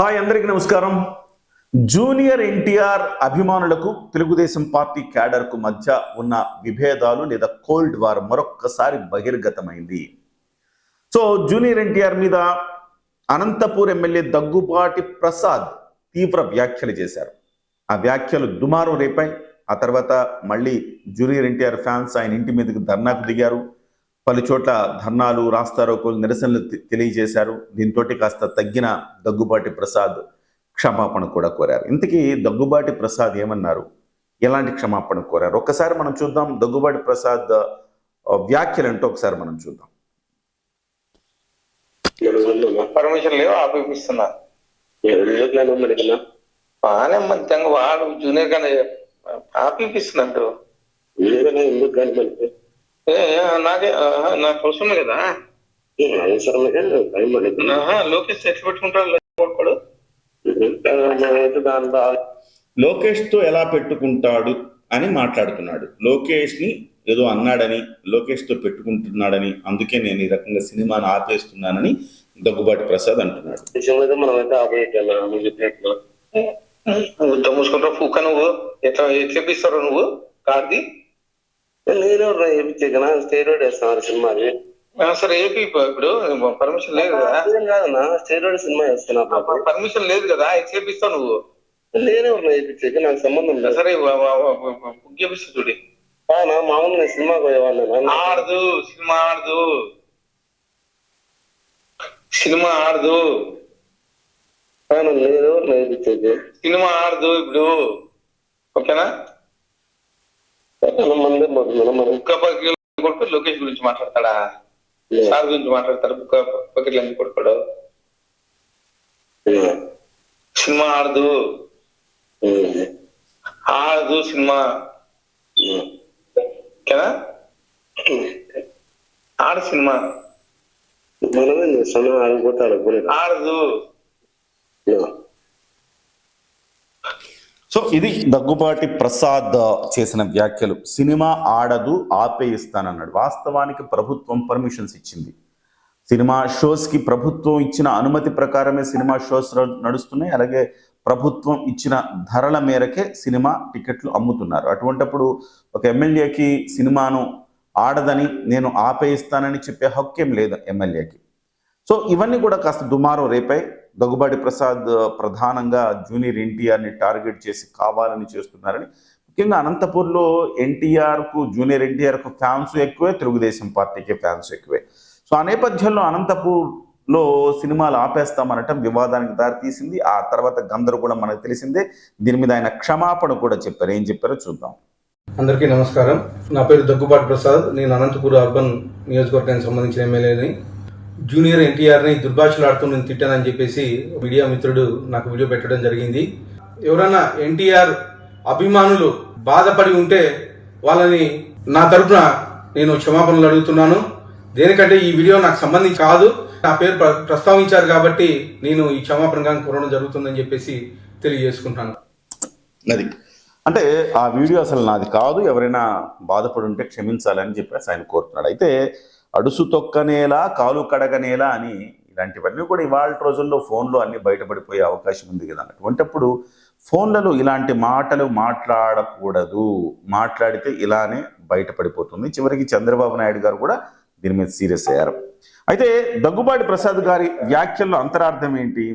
Hi అందరికీ నమస్కారం. Junior NTR అభిమానులకు తెలుగుదేశం పార్టీ క్యాడర్కు మధ్య ఉన్న విభేదాలు లేదా కోల్డ్ వార్ మరొక్కసారి బహిర్గతమైంది. సో జూనియర్ ఎన్టీఆర్ మీద అనంతపూర్ ఎమ్మెల్యే దగ్గుబాటి ప్రసాద్ తీవ్ర వ్యాఖ్యలు చేశారు. ఆ వ్యాఖ్యలు దుమారం రేపాయి. ఆ తర్వాత మళ్ళీ జూనియర్ ఎన్టీఆర్ ఫ్యాన్స్ ఆయన ఇంటి మీదకి ధర్నాకు దిగారు. పలు చోట్ల ధర్నాలు, రాస్తారోకోలు, నిరసనలు తెలియజేశారు. దీంతో కాస్త తగ్గిన దగ్గుబాటి ప్రసాద్ క్షమాపణ కూడా కోరారు. ఇంతకీ దగ్గుబాటి ప్రసాద్ ఏమన్నారు, ఎలాంటి క్షమాపణ కోరారు ఒక్కసారి మనం చూద్దాం. దగ్గుబాటి ప్రసాద్ వ్యాఖ్యలు అంటే ఒకసారి మనం చూద్దాం. పర్మిషన్ లేవు ఆపిస్తున్నా బాగానే మంచిగా వాడు జూనియర్ గానే ఆపిస్తున్నాడు. నాకే నాకు అవసరం కదా. లోకేష్ ఎట్లా పెట్టుకుంటాడు? లోకేష్ తో ఎలా పెట్టుకుంటాడు అని మాట్లాడుతున్నాడు. లోకేష్ ని ఏదో అన్నాడని, లోకేష్ తో పెట్టుకుంటున్నాడని, అందుకే నేను ఈ రకంగా సినిమాను ఆపేస్తున్నానని దగ్గుబాటి ప్రసాద్ అంటున్నాడు. ఉద్ద మూసుకుంటావు పూక. నువ్వు ఎట్లా ఎట్లేపిస్తావు నువ్వు కార్ది? నేను ఏపించా స్టేరోడ్ వేస్తాను సినిమాది. సరే ఏపీ ఇప్పుడు పర్మిషన్ లేదు కదా. కాదన్నా స్టేరోడ్ సినిమా వేస్తున్నా, పర్మిషన్ లేదు కదా. ఎట్లేపిస్తావు నువ్వు? నేనే ఏపించాక నాకు సంబంధం లేదు. సరే బుక్ చేపిస్తా చూడి. మామూలుగా సినిమాకి పోయేవాళ్ళు. ఆడదు సినిమా, ఆడదు సినిమా, ఆడదు నేనెవరు ఏపించాక సినిమా ఆడదు ఇప్పుడు. ఓకేనా? లోకేష్ గురించి మాట్లాడతాడా? సార్ గురించి మాట్లాడతాడు. బకెట్లు ఎందుకు కొడుకోడు? సినిమా ఆడదు, ఆడదు సినిమా. ఓకేనా? ఆడ సినిమా మనమే చేస్తాను. ఆడిపోతాడు ఆడదు. సో ఇది దగ్గుబాటి ప్రసాద్ చేసిన వ్యాఖ్యలు. సినిమా ఆడదు, ఆపేయిస్తానన్నాడు. వాస్తవానికి ప్రభుత్వం పర్మిషన్స్ ఇచ్చింది. సినిమా షోస్కి ప్రభుత్వం ఇచ్చిన అనుమతి ప్రకారమే సినిమా షోస్ నడుస్తున్నాయి. అలాగే ప్రభుత్వం ఇచ్చిన ధరల మేరకే సినిమా టికెట్లు అమ్ముతున్నారు. అటువంటప్పుడు ఒక ఎమ్మెల్యేకి సినిమాను ఆడదని, నేను ఆపేయిస్తానని చెప్పే హక్కేం లేదు ఎమ్మెల్యేకి. సో ఇవన్నీ కూడా కాస్త దుమారం రేపాయి. దగ్గుబాటి ప్రసాద్ ప్రధానంగా జూనియర్ ఎన్టీఆర్ని టార్గెట్ చేసి కావాలని చేస్తున్నారని, ముఖ్యంగా అనంతపూర్లో ఎన్టీఆర్కు, జూనియర్ ఎన్టీఆర్కు ఫ్యాన్స్ ఎక్కువే, తెలుగుదేశం పార్టీకి ఫ్యాన్స్ ఎక్కువే. సో ఆ నేపథ్యంలో అనంతపూర్లో సినిమాలు ఆపేస్తామనటం వివాదానికి దారితీసింది. ఆ తర్వాత గందరగోళం మనకు తెలిసిందే. దీని మీద ఆయన క్షమాపణ కూడా చెప్పారు. ఏం చెప్పారో చూద్దాం. అందరికీ నమస్కారం. నా పేరు దగ్గుబాటి ప్రసాద్. నేను అనంతపూర్ అర్బన్ నియోజకవర్గానికి సంబంధించిన ఎమ్మెల్యేని. జూనియర్ ఎన్టీఆర్ని దుర్భాషలాడుతూ నేను తిట్టానని చెప్పేసి మీడియా మిత్రుడు నాకు వీడియో పెట్టడం జరిగింది. ఎవరైనా ఎన్టీఆర్ అభిమానులు బాధపడి ఉంటే వాళ్ళని నా తరఫున నేను క్షమాపణలు అడుగుతున్నాను. దేనికంటే ఈ వీడియో నాకు సంబంధించి కాదు, నా పేరు ప్రస్తావించారు కాబట్టి నేను ఈ క్షమాపణగా కోరడం జరుగుతుందని చెప్పేసి తెలియజేసుకుంటాను. అది అంటే ఆ వీడియో అసలు నాది కాదు, ఎవరైనా బాధపడి ఉంటే క్షమించాలని చెప్పేసి ఆయన కోరుతున్నాడు. అయితే అడుసు తొక్కనేలా, కాలు కడగనేలా అని ఇలాంటివన్నీ కూడా ఇవాళ రోజుల్లో ఫోన్లో అన్ని బయటపడిపోయే అవకాశం ఉంది కదా. అటువంటిప్పుడు ఫోన్లలో ఇలాంటి మాటలు మాట్లాడకూడదు. మాట్లాడితే ఇలానే బయటపడిపోతుంది. చివరికి చంద్రబాబు నాయుడు గారు కూడా దీని మీద సీరియస్ అయ్యారు. అయితే దగ్గుబాటి ప్రసాద్ గారి వ్యాఖ్యల్లో అంతరార్థం ఏంటి?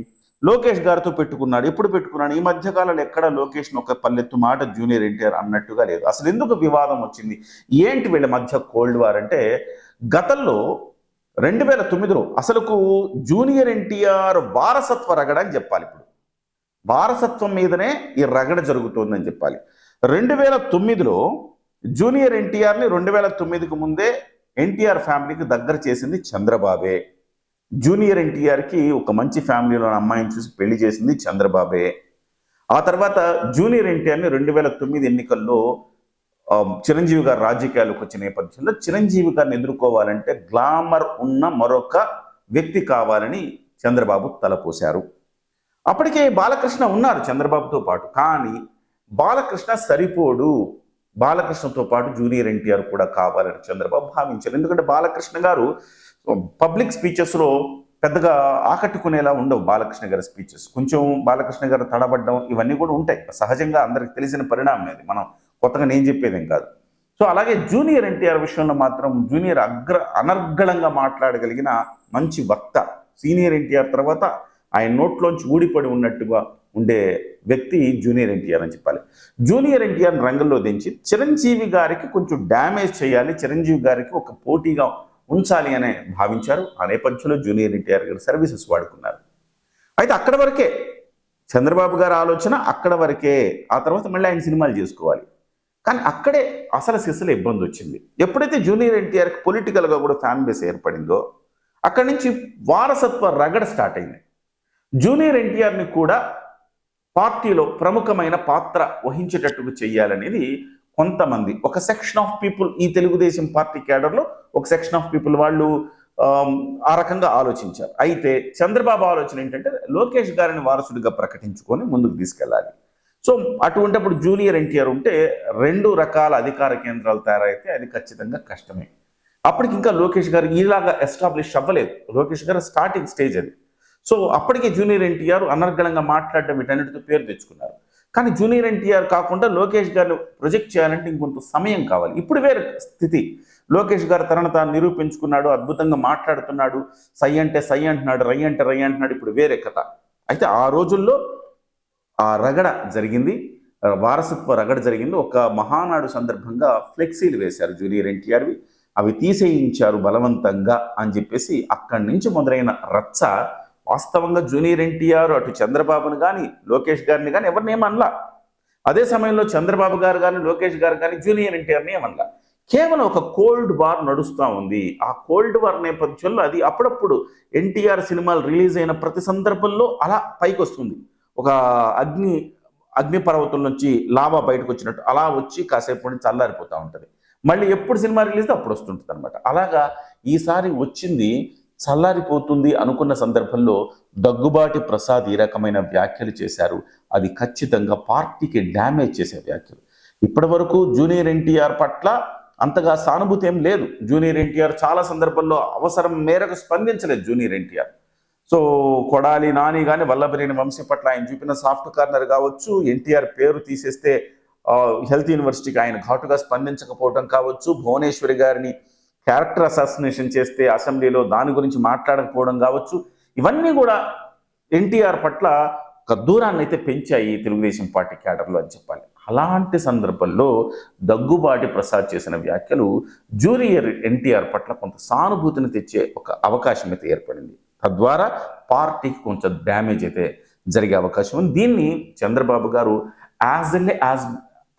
లోకేష్ గారితో పెట్టుకున్నాడు. ఎప్పుడు పెట్టుకున్నాడు? ఈ మధ్యకాలంలో ఎక్కడ లోకేష్ను ఒక పల్లెత్తు మాట జూనియర్ ఎన్టీఆర్ అన్నట్టుగా లేదు. అసలు ఎందుకు వివాదం వచ్చింది? ఏంటి వీళ్ళ మధ్య కోల్డ్ వార్ అంటే, గతంలో 2009లో అసలుకు జూనియర్ ఎన్టీఆర్ వారసత్వ రగడ అని చెప్పాలి. ఇప్పుడు వారసత్వం మీదనే ఈ రగడ జరుగుతుందని చెప్పాలి. 2009లో జూనియర్ ఎన్టీఆర్ని 2009కి ముందే ఎన్టీఆర్ ఫ్యామిలీకి దగ్గర చేసింది చంద్రబాబే. జూనియర్ ఎన్టీఆర్కి ఒక మంచి ఫ్యామిలీలోని అమ్మాయిని చూసి పెళ్లి చేసింది చంద్రబాబే. ఆ తర్వాత జూనియర్ ఎన్టీఆర్ని 2009 ఎన్నికల్లో చిరంజీవి గారు రాజకీయాలకు వచ్చిన నేపథ్యంలో చిరంజీవి గారిని ఎదుర్కోవాలంటే గ్లామర్ ఉన్న మరొక వ్యక్తి కావాలని చంద్రబాబు తలపోశారు. అప్పటికే బాలకృష్ణ ఉన్నారు చంద్రబాబుతో పాటు. కానీ బాలకృష్ణ సరిపోడు, బాలకృష్ణతో పాటు జూనియర్ ఎన్టీఆర్ కూడా కావాలని చంద్రబాబు భావించారు. ఎందుకంటే బాలకృష్ణ గారు పబ్లిక్ స్పీచెస్లో పెద్దగా ఆకట్టుకునేలా ఉండవు బాలకృష్ణ గారి స్పీచెస్. కొంచెం బాలకృష్ణ గారు తడబడ్డం ఇవన్నీ కూడా ఉంటాయి. సహజంగా అందరికి తెలిసిన పరిణామం అది, మనం కొత్తగా నేను చెప్పేదేం కాదు. సో అలాగే జూనియర్ ఎన్టీఆర్ విషయంలో మాత్రం జూనియర్ అనర్గళంగా మాట్లాడగలిగిన మంచి వక్త. సీనియర్ ఎన్టీఆర్ తర్వాత ఆయన నోట్లోంచి ఊడిపడి ఉన్నట్టుగా ఉండే వ్యక్తి జూనియర్ ఎన్టీఆర్ అని చెప్పాలి. జూనియర్ ఎన్టీఆర్ రంగంలో దించి చిరంజీవి గారికి కొంచెం డ్యామేజ్ చేయాలి, చిరంజీవి గారికి ఒక పోటీగా ఉంచాలి అనే భావించారు. ఆ నేపథ్యంలో జూనియర్ ఎన్టీఆర్ గారి సర్వీసెస్ వాడుకున్నారు. అయితే అక్కడ వరకే చంద్రబాబు గారి ఆలోచన, అక్కడ వరకే. ఆ తర్వాత మళ్ళీ ఆయన సినిమాలు చేసుకోవాలి. కానీ అక్కడే అసలు సిసలు ఇబ్బంది వచ్చింది. ఎప్పుడైతే జూనియర్ ఎన్టీఆర్కి పొలిటికల్గా కూడా ఫ్యాన్ బేస్ ఏర్పడిందో అక్కడి నుంచి వారసత్వ రగడ స్టార్ట్ అయింది. జూనియర్ ఎన్టీఆర్ని కూడా పార్టీలో ప్రముఖమైన పాత్ర వహించేటట్టుగా చెయ్యాలనేది కొంతమంది, ఒక సెక్షన్ ఆఫ్ పీపుల్, ఈ తెలుగుదేశం పార్టీ క్యాడర్లో ఒక సెక్షన్ ఆఫ్ పీపుల్ వాళ్ళు ఆ రకంగా ఆలోచించారు. అయితే చంద్రబాబు ఆలోచన ఏంటంటే లోకేష్ గారిని వారసుడిగా ప్రకటించుకొని ముందుకు తీసుకెళ్ళాలి. సో అటువంటిప్పుడు జూనియర్ ఎన్టీఆర్ ఉంటే 2 రకాల అధికార కేంద్రాలు తయారైతే అది ఖచ్చితంగా కష్టమే. అప్పటికి ఇంకా లోకేష్ గారు ఇలాగా ఎస్టాబ్లిష్ అవ్వలేదు. లోకేష్ గారు స్టార్టింగ్ స్టేజ్ అది. సో అప్పటికే జూనియర్ ఎన్టీఆర్ అనర్గళంగా మాట్లాడడం వీటన్నిటితో పేరు తెచ్చుకున్నారు. కానీ జూనియర్ ఎన్టీఆర్ కాకుండా లోకేష్ గారిని ప్రొజెక్ట్ చేయాలంటే ఇంకొంత సమయం కావాలి. ఇప్పుడు వేరే స్థితి. లోకేష్ గారు తనను తాను నిరూపించుకున్నాడు, అద్భుతంగా మాట్లాడుతున్నాడు, సై అంటే సై అంటున్నాడు, రై అంటే రై అంటున్నాడు. ఇప్పుడు వేరే కథ. అయితే ఆ రోజుల్లో ఆ రగడ జరిగింది, వారసత్వ రగడ జరిగింది. ఒక మహానాడు సందర్భంగా ఫ్లెక్సీలు వేశారు జూనియర్ ఎన్టీఆర్వి, అవి తీసేయించారు బలవంతంగా అని చెప్పేసి అక్కడి నుంచి మొదలైన రచ్చ. వాస్తవంగా జూనియర్ ఎన్టీఆర్ అటు చంద్రబాబును కానీ లోకేష్ గారిని కానీ ఎవరిని ఏమనలా. అదే సమయంలో చంద్రబాబు గారు కానీ లోకేష్ గారు కానీ జూనియర్ ఎన్టీఆర్ని ఏమనలా. కేవలం ఒక కోల్డ్ వార్ నడుస్తూ ఉంది. ఆ కోల్డ్ వార్ నేపథ్యంలో అది అప్పుడప్పుడు ఎన్టీఆర్ సినిమాలు రిలీజ్ అయిన ప్రతి సందర్భంలో అలా పైకి వస్తుంది. ఒక అగ్నిపర్వతం నుంచి లావా బయటకు వచ్చినట్టు అలా వచ్చి కాసేపు నుంచి చల్లారిపోతూ ఉంటుంది. మళ్ళీ ఎప్పుడు సినిమా రిలీజ్ అప్పుడు వస్తుంటుంది అనమాట. అలాగా ఈసారి వచ్చింది చల్లారిపోతుంది అనుకున్న సందర్భంలో దగ్గుబాటి ప్రసాద్ ఈ రకమైన వ్యాఖ్యలు చేశారు. అది ఖచ్చితంగా పార్టీకి డ్యామేజ్ చేసే వ్యాఖ్యలు. ఇప్పటి వరకు జూనియర్ ఎన్టీఆర్ పట్ల అంతగా సానుభూతి ఏం లేదు. జూనియర్ ఎన్టీఆర్ చాలా సందర్భాల్లో అవసరం మేరకు స్పందించలేదు జూనియర్ ఎన్టీఆర్. సో కొడాలి నాని కానీ వల్లభనేని వంశీ పట్ల ఆయన చూపిన సాఫ్ట్ కార్నర్ కావచ్చు, ఎన్టీఆర్ పేరు తీసేస్తే హెల్త్ యూనివర్సిటీకి ఆయన ఘాటుగా స్పందించకపోవడం కావచ్చు, భువనేశ్వరి గారిని క్యారెక్టర్ అసాసినేషన్ చేస్తే అసెంబ్లీలో దాని గురించి మాట్లాడకపోవడం కావచ్చు, ఇవన్నీ కూడా ఎన్టీఆర్ పట్ల ఒక దూరాన్ని అయితే పెంచాయి తెలుగుదేశం పార్టీ క్యాడర్లో అని చెప్పాలి. అలాంటి సందర్భంలో దగ్గుబాటి ప్రసాద్ చేసిన వ్యాఖ్యలు జూనియర్ ఎన్టీఆర్ పట్ల కొంత సానుభూతిని తెచ్చే ఒక అవకాశం అయితే ఏర్పడింది. తద్వారా పార్టీకి కొంచెం డ్యామేజ్ అయితే జరిగే అవకాశం ఉంది. దీన్ని చంద్రబాబు గారు as early as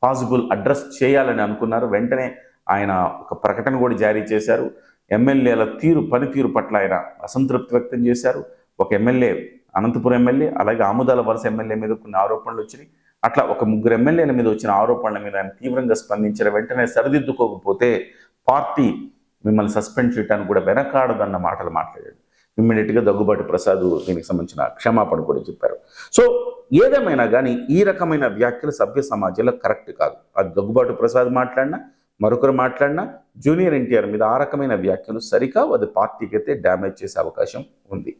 possible address చేయాలని అనుకున్నారు. వెంటనే ఆయన ఒక ప్రకటన కూడా జారీ చేశారు. ఎమ్మెల్యేల పనితీరు పట్ల ఆయన అసంతృప్తి వ్యక్తం చేశారు. ఒక ఎమ్మెల్యే, అనంతపురం ఎమ్మెల్యే, అలాగే ఆముదాల వలస ఎమ్మెల్యే మీద కొన్ని ఆరోపణలు వచ్చినాయి. అట్లా ఒక 3 ఎమ్మెల్యేల మీద వచ్చిన ఆరోపణల మీద ఆయన తీవ్రంగా స్పందించారు. వెంటనే సరిదిద్దుకోకపోతే పార్టీ మిమ్మల్ని సస్పెండ్ చేయడానికి కూడా వెనకాడదన్న మాటలు మాట్లాడాడు. ఇమ్మీడియట్గా దగ్గుబాటి ప్రసాద్ దీనికి సంబంధించిన క్షమాపణ కూడా చెప్పారు. సో ఏదేమైనా కానీ ఈ రకమైన వ్యాఖ్యలు సభ్య సమాజంలో కరెక్ట్ కాదు. అది దగ్గుబాటి ప్రసాద్ మాట్లాడినా, మరొకరు మాట్లాడినా జూనియర్ ఎన్టీఆర్ మీద ఆ రకమైన వ్యాఖ్యలు సరికావు. అది పార్టీకి అయితే డ్యామేజ్ చేసే అవకాశం ఉంది.